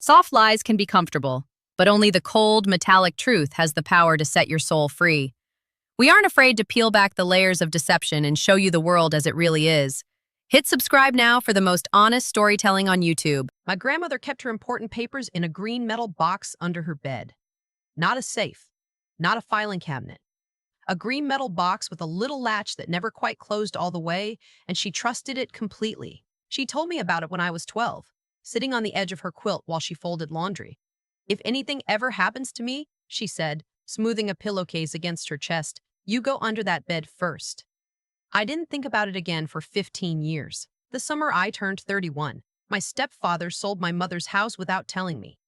Soft lies can be comfortable, but only the cold, metallic truth has the power to set your soul free. We aren't afraid to peel back the layers of deception and show you the world as it really is. Hit subscribe now for the most honest storytelling on YouTube. My grandmother kept her important papers in a green metal box under her bed. Not a safe, not a filing cabinet. A green metal box with a little latch that never quite closed all the way, and she trusted it completely. She told me about it when I was 12, sitting on the edge of her quilt while she folded laundry. If anything ever happens to me, she said, smoothing a pillowcase against her chest, you go under that bed first. I didn't think about it again for 15 years. The summer I turned 31, my stepfather sold my mother's house without telling me.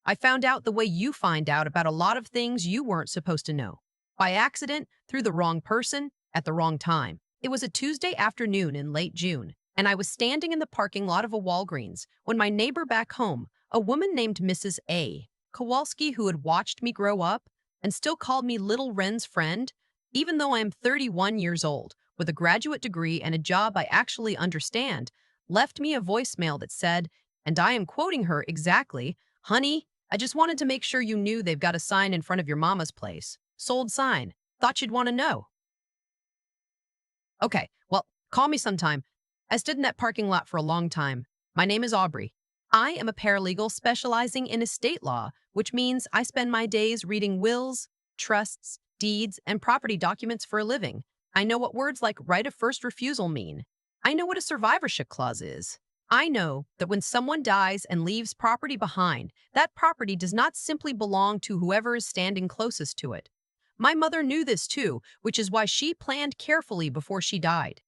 I found out the way you find out about a lot of things you weren't supposed to know. By accident, through the wrong person, at the wrong time. It was a Tuesday afternoon in late June, and I was standing in the parking lot of a Walgreens when my neighbor back home, a woman named Mrs. A. Kowalski, who had watched me grow up and still called me Little Wren's friend, even though I am 31 years old, with a graduate degree and a job I actually understand, left me a voicemail that said, and I am quoting her exactly, "Honey, I just wanted to make sure you knew they've got a sign in front of your mama's place. Sold sign. Thought you'd want to know." Okay, well, call me sometime. I stood in that parking lot for a long time. My name is Aubrey. I am a paralegal specializing in estate law, which means I spend my days reading wills, trusts, deeds, and property documents for a living. I know what words like right of first refusal mean. I know what a survivorship clause is. I know that when someone dies and leaves property behind, that property does not simply belong to whoever is standing closest to it. My mother knew this too, which is why she planned carefully before she died.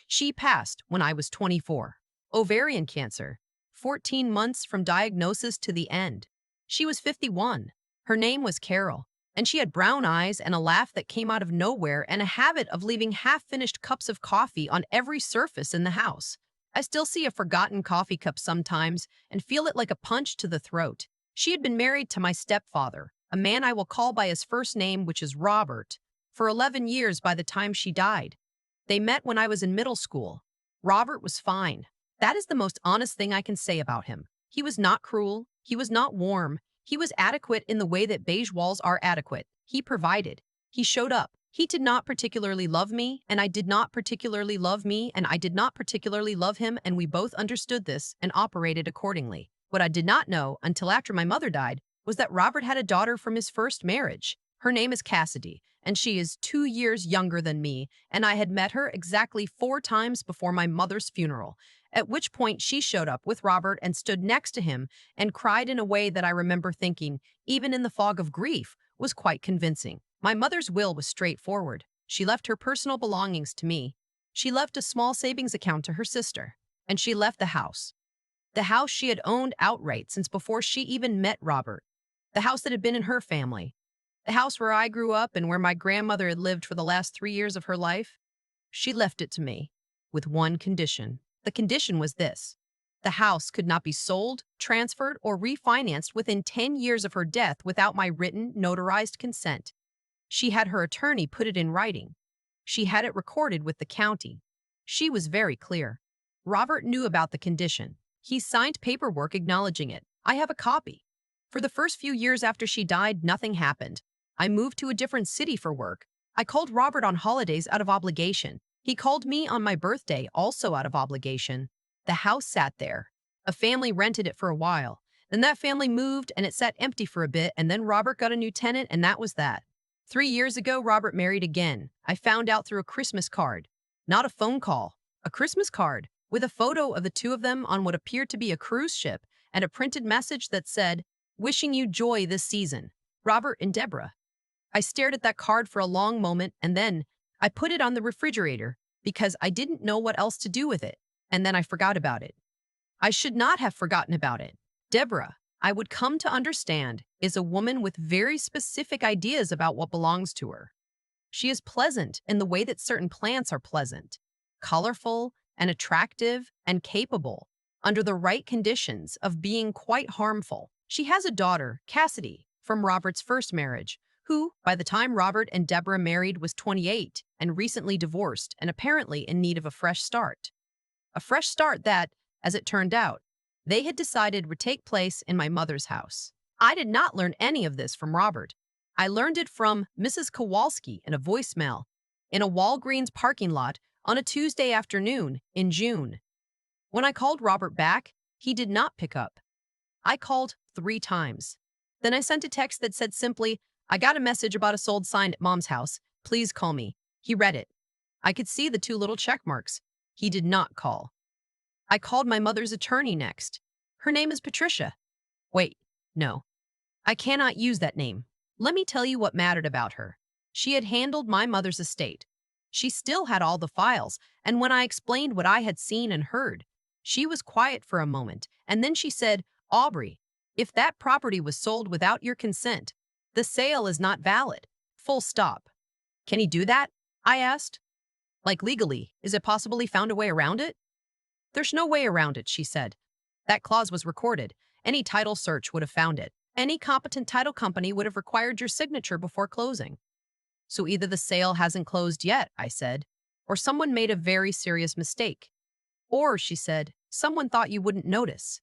She passed when I was 24. Ovarian cancer. 14 months from diagnosis to the end. She was 51. Her name was Carol, and she had brown eyes and a laugh that came out of nowhere and a habit of leaving half-finished cups of coffee on every surface in the house. I still see a forgotten coffee cup sometimes and feel it like a punch to the throat. She had been married to my stepfather, a man I will call by his first name, which is Robert, for 11 years by the time she died. They met when I was in middle school. Robert was fine. That is the most honest thing I can say about him. He was not cruel. He was not warm. He was adequate in the way that beige walls are adequate. He provided. He showed up. He did not particularly love me, and I did not particularly love me, and I did not particularly love him, and we both understood this and operated accordingly. What I did not know until after my mother died was that Robert had a daughter from his first marriage. Her name is Cassidy, and she is 2 years younger than me, and I had met her exactly 4 times before my mother's funeral, at which point she showed up with Robert and stood next to him and cried in a way that I remember thinking, even in the fog of grief, was quite convincing. My mother's will was straightforward. She left her personal belongings to me. She left a small savings account to her sister, and she left the house. The house she had owned outright since before she even met Robert. The house that had been in her family. The house where I grew up and where my grandmother had lived for the last 3 years of her life. She left it to me, with one condition. The condition was this. The house could not be sold, transferred, or refinanced within 10 years of her death without my written, notarized consent. She had her attorney put it in writing. She had it recorded with the county. She was very clear. Robert knew about the condition. He signed paperwork acknowledging it. I have a copy. For the first few years after she died, nothing happened. I moved to a different city for work. I called Robert on holidays out of obligation. He called me on my birthday, also out of obligation. The house sat there. A family rented it for a while. Then that family moved, and it sat empty for a bit, and then Robert got a new tenant, and that was that. 3 years ago, Robert married again. I found out through a Christmas card. Not a phone call. A Christmas card, with a photo of the two of them on what appeared to be a cruise ship, and a printed message that said, "Wishing you joy this season. Robert and Deborah." I stared at that card for a long moment, and then I put it on the refrigerator because I didn't know what else to do with it, and then I forgot about it. I should not have forgotten about it. Deborah, I would come to understand, is a woman with very specific ideas about what belongs to her. She is pleasant in the way that certain plants are pleasant, colorful and attractive and capable, under the right conditions, of being quite harmful. She has a daughter, Cassidy, from Robert's first marriage, who, by the time Robert and Deborah married, was 28 and recently divorced and apparently in need of a fresh start. A fresh start that, as it turned out, They had decided would take place in my mother's house. I did not learn any of this from Robert. I learned it from Mrs. Kowalski in a voicemail in a Walgreens parking lot on a Tuesday afternoon in June. When I called Robert back, he did not pick up. I called 3 times. Then I sent a text that said simply, "I got a message about a sold sign at Mom's house. Please call me." He read it. I could see the 2 little check marks. He did not call. I called my mother's attorney next. Her name is Patricia. Wait, no. I cannot use that name. Let me tell you what mattered about her. She had handled my mother's estate. She still had all the files, and when I explained what I had seen and heard, she was quiet for a moment, and then she said, "Aubrey, if that property was sold without your consent, the sale is not valid. Full stop." "Can he do that?" I asked. "Like legally, is it possible he found a way around it?" "There's no way around it," she said. "That clause was recorded. Any title search would have found it. Any competent title company would have required your signature before closing." "So either the sale hasn't closed yet," I said, "or someone made a very serious mistake. Or," she said, "someone thought you wouldn't notice."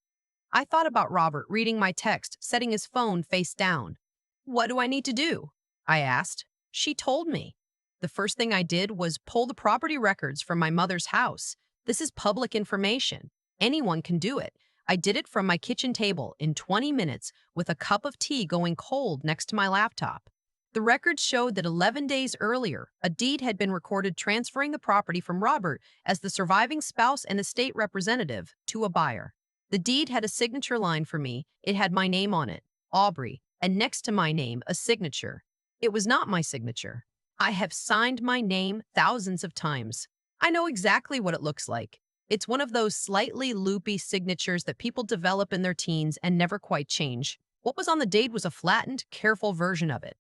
I thought about Robert reading my text, setting his phone face down. "What do I need to do?" I asked. She told me. The first thing I did was pull the property records from my mother's house. This is public information. Anyone can do it. I did it from my kitchen table in 20 minutes with a cup of tea going cold next to my laptop. The records showed that 11 days earlier, a deed had been recorded transferring the property from Robert as the surviving spouse and estate representative to a buyer. The deed had a signature line for me. It had my name on it, Aubrey, and next to my name, a signature. It was not my signature. I have signed my name thousands of times. I know exactly what it looks like. It's one of those slightly loopy signatures that people develop in their teens and never quite change. What was on the deed was a flattened, careful version of it.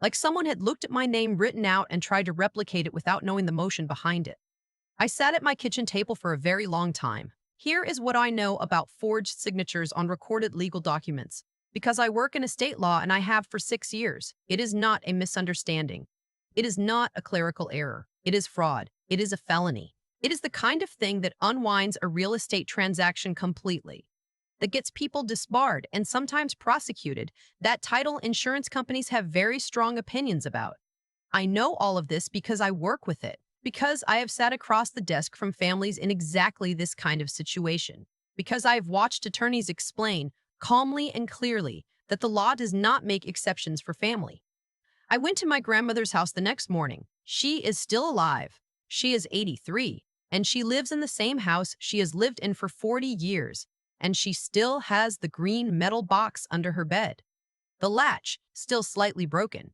Like someone had looked at my name written out and tried to replicate it without knowing the motion behind it. I sat at my kitchen table for a very long time. Here is what I know about forged signatures on recorded legal documents. Because I work in estate law and I have for 6 years, it is not a misunderstanding. It is not a clerical error. It is fraud. It is a felony. It is the kind of thing that unwinds a real estate transaction completely, that gets people disbarred and sometimes prosecuted, that title insurance companies have very strong opinions about. I know all of this because I work with it, because I have sat across the desk from families in exactly this kind of situation, because I have watched attorneys explain calmly and clearly that the law does not make exceptions for family. I went to my grandmother's house the next morning. She is still alive. She is 83, and she lives in the same house she has lived in for 40 years, and she still has the green metal box under her bed. The latch, still slightly broken.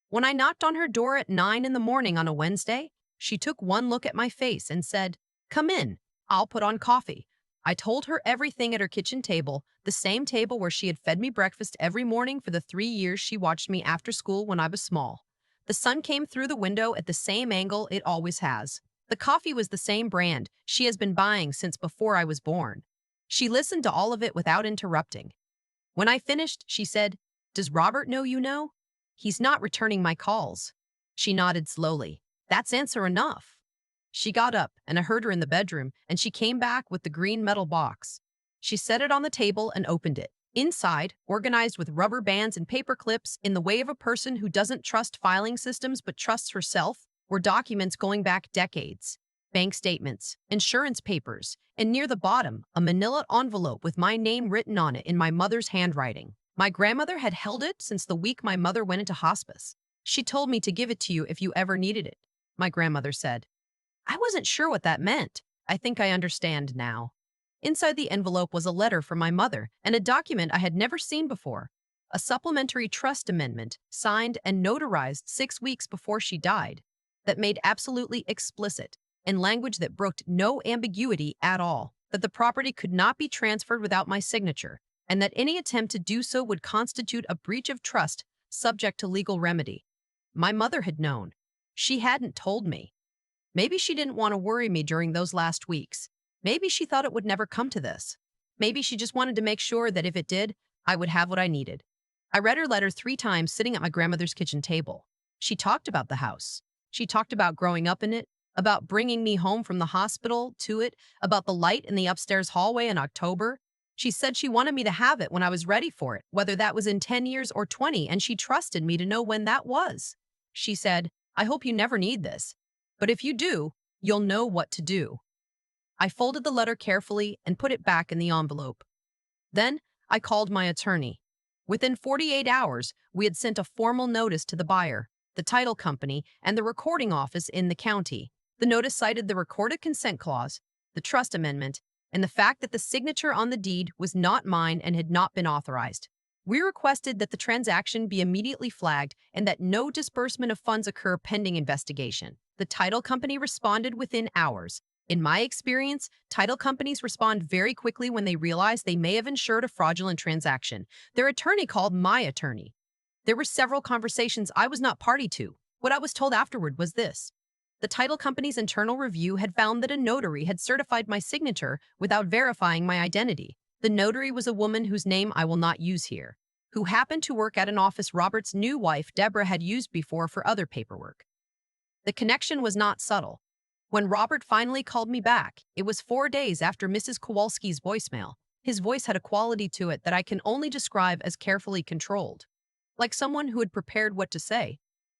When I knocked on her door at 9 in the morning on a Wednesday, she took one look at my face and said, "Come in, I'll put on coffee." I told her everything at her kitchen table, the same table where she had fed me breakfast every morning for the 3 years she watched me after school when I was small. The sun came through the window at the same angle it always has. The coffee was the same brand she has been buying since before I was born. She listened to all of it without interrupting. When I finished, she said, "Does Robert know you know? He's not returning my calls." She nodded slowly. "That's answer enough." She got up, and I heard her in the bedroom, and she came back with the green metal box. She set it on the table and opened it. Inside, organized with rubber bands and paper clips in the way of a person who doesn't trust filing systems but trusts herself, were documents going back decades. Bank statements, insurance papers, and near the bottom, a manila envelope with my name written on it in my mother's handwriting. My grandmother had held it since the week my mother went into hospice. "She told me to give it to you if you ever needed it," my grandmother said. I wasn't sure what that meant. I think I understand now. Inside the envelope was a letter from my mother and a document I had never seen before. A supplementary trust amendment, signed and notarized 6 weeks before she died, that made absolutely explicit, in language that brooked no ambiguity at all, that the property could not be transferred without my signature, and that any attempt to do so would constitute a breach of trust subject to legal remedy. My mother had known. She hadn't told me. Maybe she didn't want to worry me during those last weeks. Maybe she thought it would never come to this. Maybe she just wanted to make sure that if it did, I would have what I needed. I read her letter 3 times sitting at my grandmother's kitchen table. She talked about the house. She talked about growing up in it, about bringing me home from the hospital to it, about the light in the upstairs hallway in October. She said she wanted me to have it when I was ready for it, whether that was in 10 years or 20, and she trusted me to know when that was. She said, I hope you never need this, but if you do, you'll know what to do. I folded the letter carefully and put it back in the envelope. Then I called my attorney. Within 48 hours, we had sent a formal notice to the buyer, the title company, and the recording office in the county. The notice cited the recorded consent clause, the trust amendment, and the fact that the signature on the deed was not mine and had not been authorized. We requested that the transaction be immediately flagged and that no disbursement of funds occur pending investigation. The title company responded within hours. In my experience, title companies respond very quickly when they realize they may have insured a fraudulent transaction. Their attorney called my attorney. There were several conversations I was not party to. What I was told afterward was this. The title company's internal review had found that a notary had certified my signature without verifying my identity. The notary was a woman whose name I will not use here, who happened to work at an office Robert's new wife, Deborah, had used before for other paperwork. The connection was not subtle. When Robert finally called me back, it was 4 days after Mrs. Kowalski's voicemail. His voice had a quality to it that I can only describe as carefully controlled, like someone who had prepared what to say.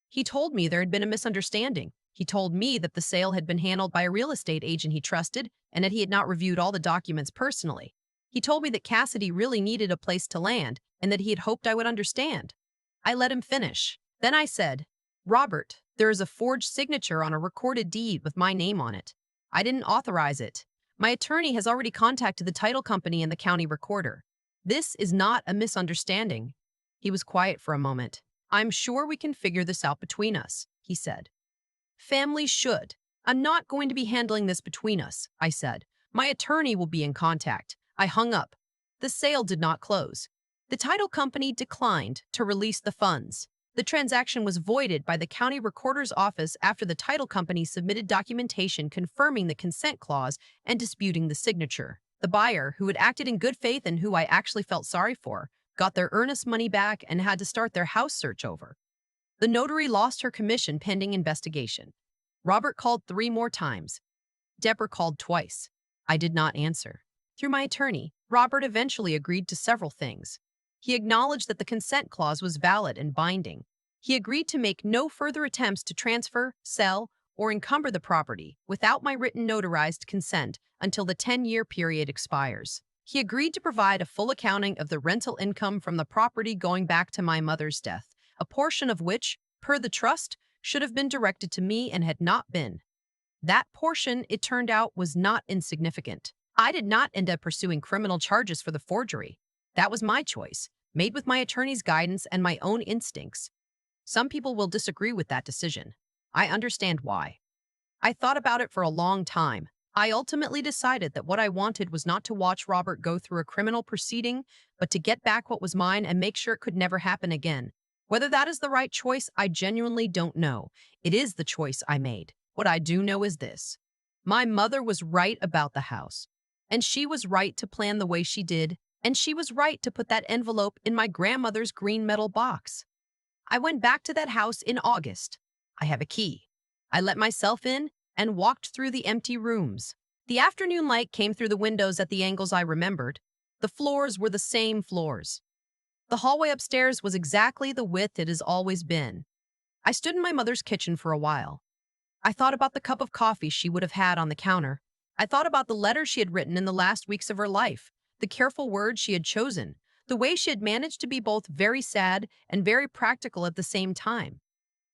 He told me there had been a misunderstanding. He told me that the sale had been handled by a real estate agent he trusted and that he had not reviewed all the documents personally. He told me that Cassidy really needed a place to land and that he had hoped I would understand. I let him finish. Then I said, Robert, there is a forged signature on a recorded deed with my name on it. I didn't authorize it. My attorney has already contacted the title company and the county recorder. This is not a misunderstanding. He was quiet for a moment. I'm sure we can figure this out between us, he said. Families should. I'm not going to be handling this between us, I said. My attorney will be in contact. I hung up. The sale did not close. The title company declined to release the funds. The transaction was voided by the county recorder's office after the title company submitted documentation confirming the consent clause and disputing the signature. The buyer, who had acted in good faith and who I actually felt sorry for, got their earnest money back and had to start their house search over. The notary lost her commission pending investigation. Robert called 3 more times. Deborah called twice. I did not answer. Through my attorney, Robert eventually agreed to several things. He acknowledged that the consent clause was valid and binding. He agreed to make no further attempts to transfer, sell, or encumber the property without my written notarized consent until the 10-year period expires. He agreed to provide a full accounting of the rental income from the property going back to my mother's death, a portion of which, per the trust, should have been directed to me and had not been. That portion, it turned out, was not insignificant. I did not end up pursuing criminal charges for the forgery. That was my choice, made with my attorney's guidance and my own instincts. Some people will disagree with that decision. I understand why. I thought about it for a long time. I ultimately decided that what I wanted was not to watch Robert go through a criminal proceeding, but to get back what was mine and make sure it could never happen again. Whether that is the right choice, I genuinely don't know. It is the choice I made. What I do know is this. My mother was right about the house, and she was right to plan the way she did, and she was right to put that envelope in my grandmother's green metal box. I went back to that house in August. I have a key. I let myself in and walked through the empty rooms. The afternoon light came through the windows at the angles I remembered. The floors were the same floors. The hallway upstairs was exactly the width it has always been. I stood in my mother's kitchen for a while. I thought about the cup of coffee she would have had on the counter. I thought about the letters she had written in the last weeks of her life, the careful words she had chosen, the way she had managed to be both very sad and very practical at the same time.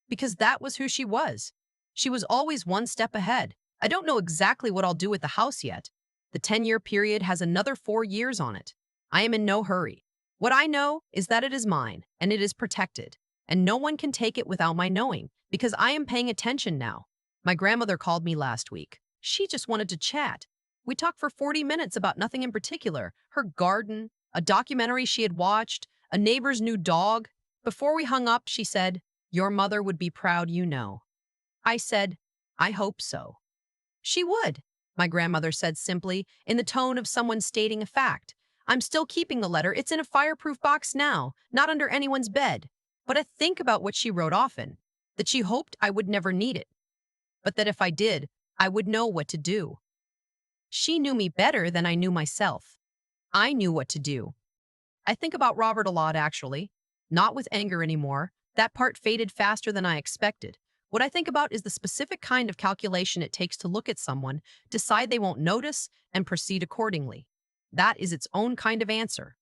Because that was who she was. She was always one step ahead. I don't know exactly what I'll do with the house yet. The 10-year period has another 4 years on it. I am in no hurry. What I know is that it is mine, and it is protected, and no one can take it without my knowing, because I am paying attention now. My grandmother called me last week. She just wanted to chat. We talked for 40 minutes about nothing in particular, her garden, a documentary she had watched, a neighbor's new dog. Before we hung up, she said, "Your mother would be proud, you know." I said, "I hope so." "She would," my grandmother said simply, in the tone of someone stating a fact. "I'm still keeping the letter. It's in a fireproof box now, not under anyone's bed. But I think about what she wrote often, that she hoped I would never need it, but that if I did, I would know what to do. She knew me better than I knew myself. I knew what to do. I think about Robert a lot, actually. Not with anger anymore. That part faded faster than I expected. What I think about is the specific kind of calculation it takes to look at someone, decide they won't notice, and proceed accordingly. That is its own kind of answer.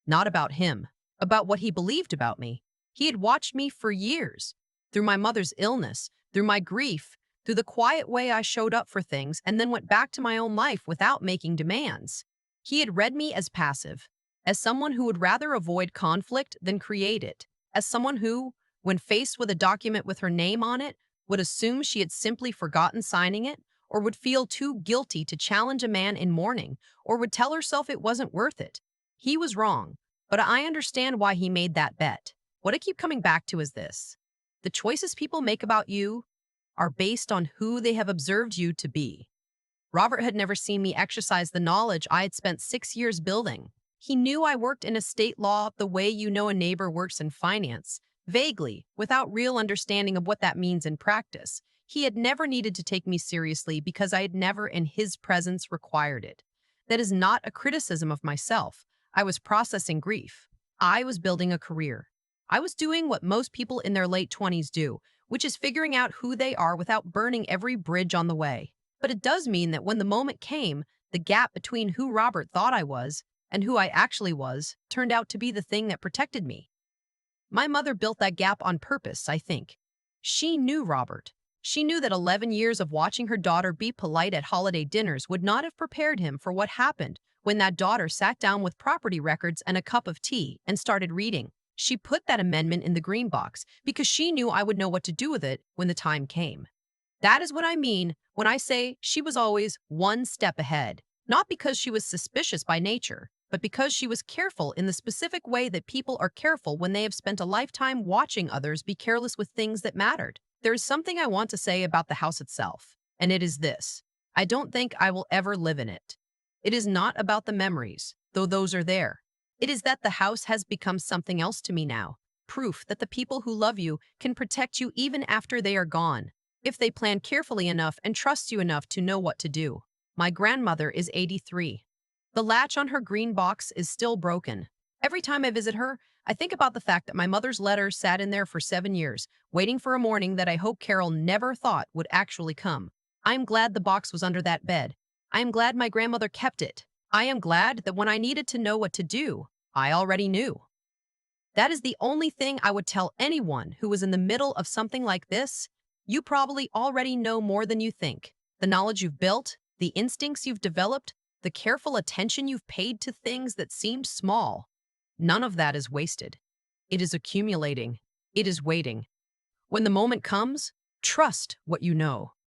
Not about him, about what he believed about me. He had watched me for years, through my mother's illness, through my grief, through the quiet way I showed up for things and then went back to my own life without making demands. He had read me as passive, as someone who would rather avoid conflict than create it, as someone who, when faced with a document with her name on it, would assume she had simply forgotten signing it, or would feel too guilty to challenge a man in mourning, or would tell herself it wasn't worth it. He was wrong, but I understand why he made that bet. What I keep coming back to is this: the choices people make about you are based on who they have observed you to be. Robert had never seen me exercise the knowledge I had spent 6 years building. He knew I worked in estate law the way you know a neighbor works in finance, vaguely, without real understanding of what that means in practice. He had never needed to take me seriously because I had never, in his presence, required it. That is not a criticism of myself. I was processing grief. I was building a career. I was doing what most people in their late 20s do, which is figuring out who they are without burning every bridge on the way. But it does mean that when the moment came, the gap between who Robert thought I was and who I actually was turned out to be the thing that protected me. My mother built that gap on purpose, I think. She knew Robert. She knew that 11 years of watching her daughter be polite at holiday dinners would not have prepared him for what happened when that daughter sat down with property records and a cup of tea and started reading. She put that amendment in the green box because she knew I would know what to do with it when the time came. That is what I mean when I say she was always one step ahead, not because she was suspicious by nature, but because she was careful in the specific way that people are careful when they have spent a lifetime watching others be careless with things that mattered. There is something I want to say about the house itself, and it is this: I don't think I will ever live in it. It is not about the memories, though those are there. It is that the house has become something else to me now, proof that the people who love you can protect you even after they are gone, if they plan carefully enough and trust you enough to know what to do. My grandmother is 83. The latch on her green box is still broken. Every time I visit her, I think about the fact that my mother's letter sat in there for 7 years, waiting for a morning that I hope Carol never thought would actually come. I am glad the box was under that bed. I am glad my grandmother kept it. I am glad that when I needed to know what to do, I already knew. That is the only thing I would tell anyone who was in the middle of something like this. You probably already know more than you think. The knowledge you've built, the instincts you've developed, the careful attention you've paid to things that seemed small. None of that is wasted. It is accumulating. It is waiting. When the moment comes, trust what you know.